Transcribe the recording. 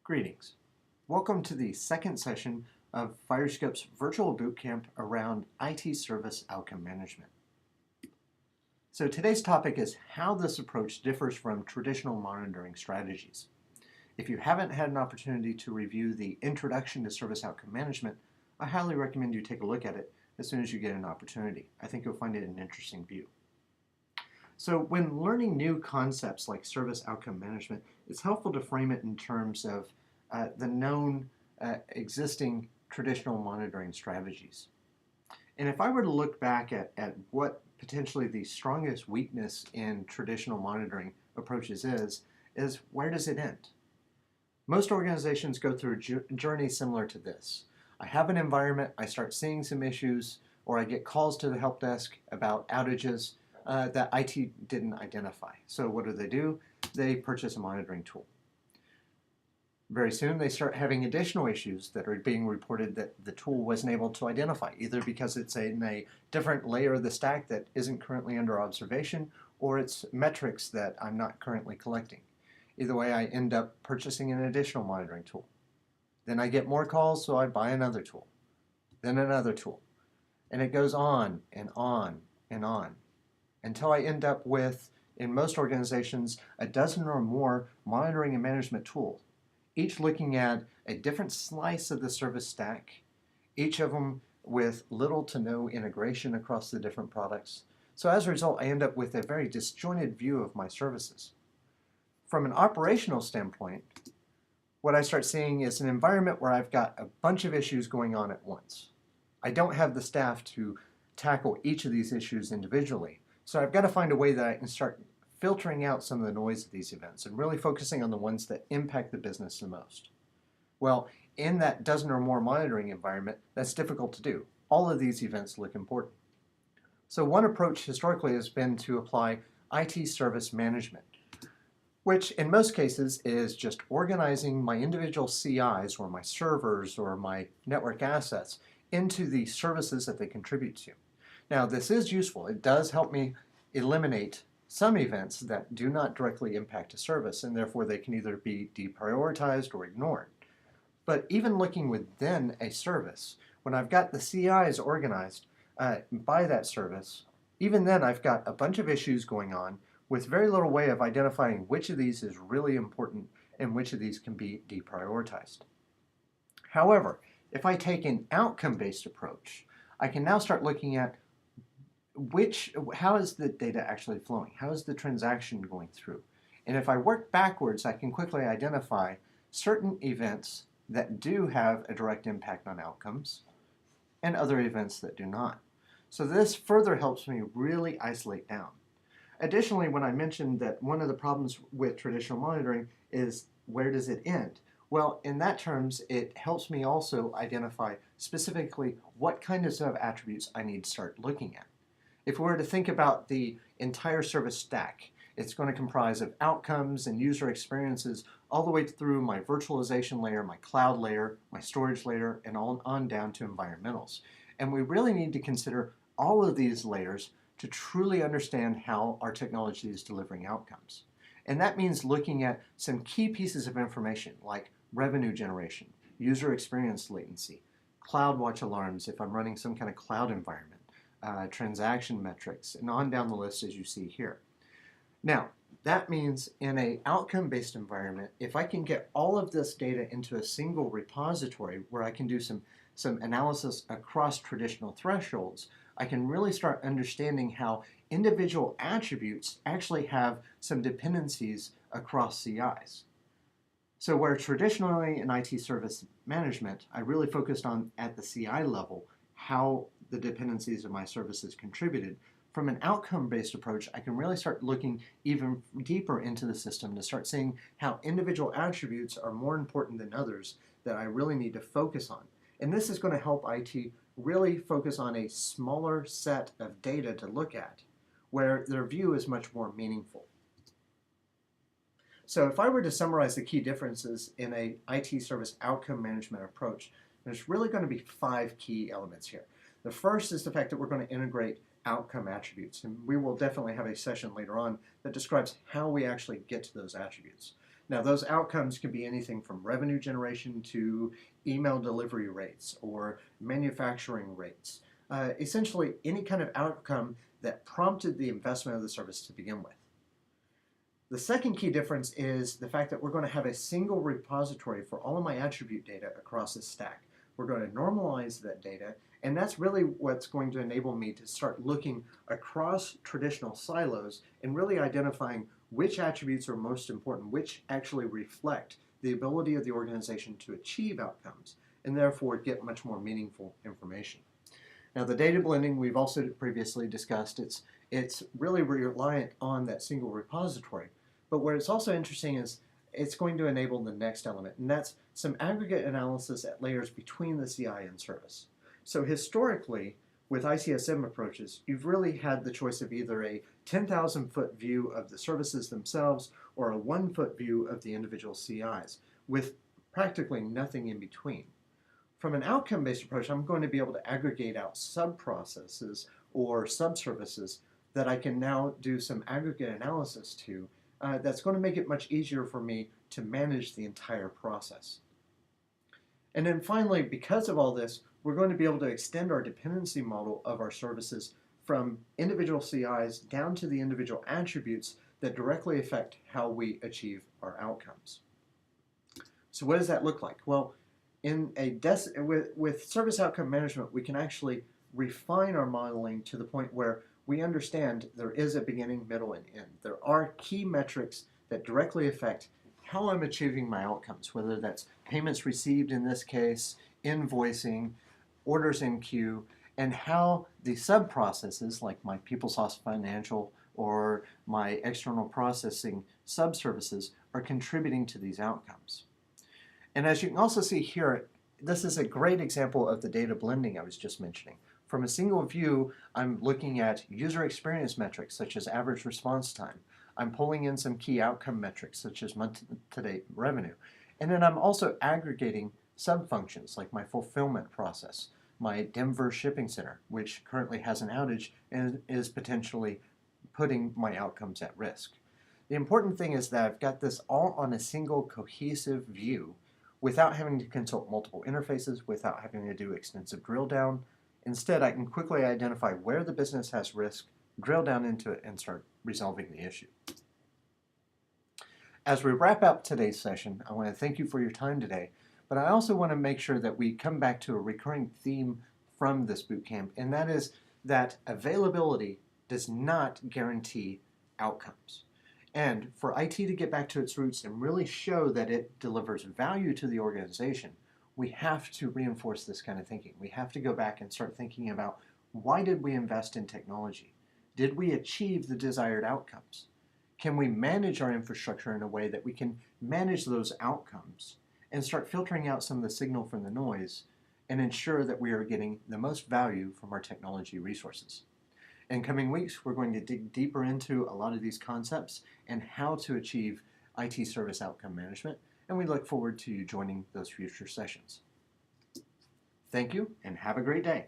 Greetings. Welcome to the second session of FireScope's virtual bootcamp around IT service outcome management. So today's topic is how this approach differs from traditional monitoring strategies. If you haven't had an opportunity to review the Introduction to Service Outcome Management, I highly recommend you take a look at it as soon as you get an opportunity. I think you'll find it an interesting view. So when learning new concepts like service outcome management, it's helpful to frame it in terms of the known existing traditional monitoring strategies. And if I were to look back at what potentially the strongest weakness in traditional monitoring approaches is where does it end? Most organizations go through a journey similar to this. I have an environment, I start seeing some issues, or I get calls to the help desk about outages that IT didn't identify. So what do? They purchase a monitoring tool. Very soon they start having additional issues that are being reported that the tool wasn't able to identify, either because it's in a different layer of the stack that isn't currently under observation, or it's metrics that I'm not currently collecting. Either way, I end up purchasing an additional monitoring tool. Then I get more calls, so I buy another tool, then another tool. And it goes on and on and on until I end up with, in most organizations, a dozen or more monitoring and management tools, each looking at a different slice of the service stack, each of them with little to no integration across the different products. So as a result, I end up with a very disjointed view of my services. From an operational standpoint, what I start seeing is an environment where I've got a bunch of issues going on at once. I don't have the staff to tackle each of these issues individually, so I've got to find a way that I can start filtering out some of the noise of these events and really focusing on the ones that impact the business the most. Well, in that dozen or more monitoring environment, that's difficult to do. All of these events look important. So one approach historically has been to apply IT service management, which in most cases is just organizing my individual CIs or my servers or my network assets into the services that they contribute to. Now, this is useful. It does help me eliminate some events that do not directly impact a service, and therefore they can either be deprioritized or ignored. But even looking within a service, when I've got the CIs organized by that service, even then I've got a bunch of issues going on with very little way of identifying which of these is really important and which of these can be deprioritized. However, if I take an outcome-based approach, I can now start looking at how is the data actually flowing? How is the transaction going through? And if I work backwards, I can quickly identify certain events that do have a direct impact on outcomes and other events that do not. So this further helps me really isolate down. Additionally, when I mentioned that one of the problems with traditional monitoring is where does it end? Well, in that terms, it helps me also identify specifically what kind of attributes I need to start looking at. If we were to think about the entire service stack, it's going to comprise of outcomes and user experiences all the way through my virtualization layer, my cloud layer, my storage layer, and on down to environmentals. And we really need to consider all of these layers to truly understand how our technology is delivering outcomes. And that means looking at some key pieces of information like revenue generation, user experience latency, CloudWatch alarms if I'm running some kind of cloud environment, transaction metrics, and on down the list as you see here. Now, that means in an outcome-based environment, if I can get all of this data into a single repository where I can do some analysis across traditional thresholds, I can really start understanding how individual attributes actually have some dependencies across CIs. So where traditionally in IT service management, I really focused on at the CI level how the dependencies of my services contributed. From an outcome-based approach, I can really start looking even deeper into the system to start seeing how individual attributes are more important than others that I really need to focus on. And this is going to help IT really focus on a smaller set of data to look at, where their view is much more meaningful. So if I were to summarize the key differences in a IT service outcome management approach, there's really going to be 5 key elements here. The first is the fact that we're going to integrate outcome attributes, and we will definitely have a session later on that describes how we actually get to those attributes. Now, those outcomes could be anything from revenue generation to email delivery rates or manufacturing rates. Essentially, any kind of outcome that prompted the investment of the service to begin with. The second key difference is the fact that we're going to have a single repository for all of my attribute data across the stack. We're going to normalize that data, and that's really what's going to enable me to start looking across traditional silos and really identifying which attributes are most important, which actually reflect the ability of the organization to achieve outcomes, and therefore get much more meaningful information. Now, the data blending we've also previously discussed, it's really reliant on that single repository. But where it's also interesting is it's going to enable the next element, and that's some aggregate analysis at layers between the CI and service. So historically, with ITSM approaches, you've really had the choice of either a 10,000-foot view of the services themselves or a 1-foot view of the individual CIs, with practically nothing in between. From an outcome-based approach, I'm going to be able to aggregate out sub-processes or sub-services that I can now do some aggregate analysis to. That's going to make it much easier for me to manage the entire process. And then finally, because of all this, we're going to be able to extend our dependency model of our services from individual CIs down to the individual attributes that directly affect how we achieve our outcomes. So what does that look like? Well, with service outcome management, we can actually refine our modeling to the point where we understand there is a beginning, middle, and end. There are key metrics that directly affect how I'm achieving my outcomes, whether that's payments received in this case, invoicing, orders in queue, and how the sub-processes like my PeopleSoft Financial or my external processing sub-services are contributing to these outcomes. And as you can also see here, this is a great example of the data blending I was just mentioning. From a single view, I'm looking at user experience metrics such as average response time. I'm pulling in some key outcome metrics such as month-to-date revenue. And then I'm also aggregating sub-functions like my fulfillment process, my Denver shipping center, which currently has an outage and is potentially putting my outcomes at risk. The important thing is that I've got this all on a single cohesive view without having to consult multiple interfaces, without having to do extensive drill down. Instead, I can quickly identify where the business has risk, drill down into it, and start resolving the issue. As we wrap up today's session, I want to thank you for your time today, but I also want to make sure that we come back to a recurring theme from this bootcamp, and that is that availability does not guarantee outcomes. And for IT to get back to its roots and really show that it delivers value to the organization, we have to reinforce this kind of thinking. We have to go back and start thinking about, why did we invest in technology? Did we achieve the desired outcomes? Can we manage our infrastructure in a way that we can manage those outcomes and start filtering out some of the signal from the noise and ensure that we are getting the most value from our technology resources? In coming weeks, we're going to dig deeper into a lot of these concepts and how to achieve IT service outcome management, and we look forward to you joining those future sessions. Thank you, and have a great day.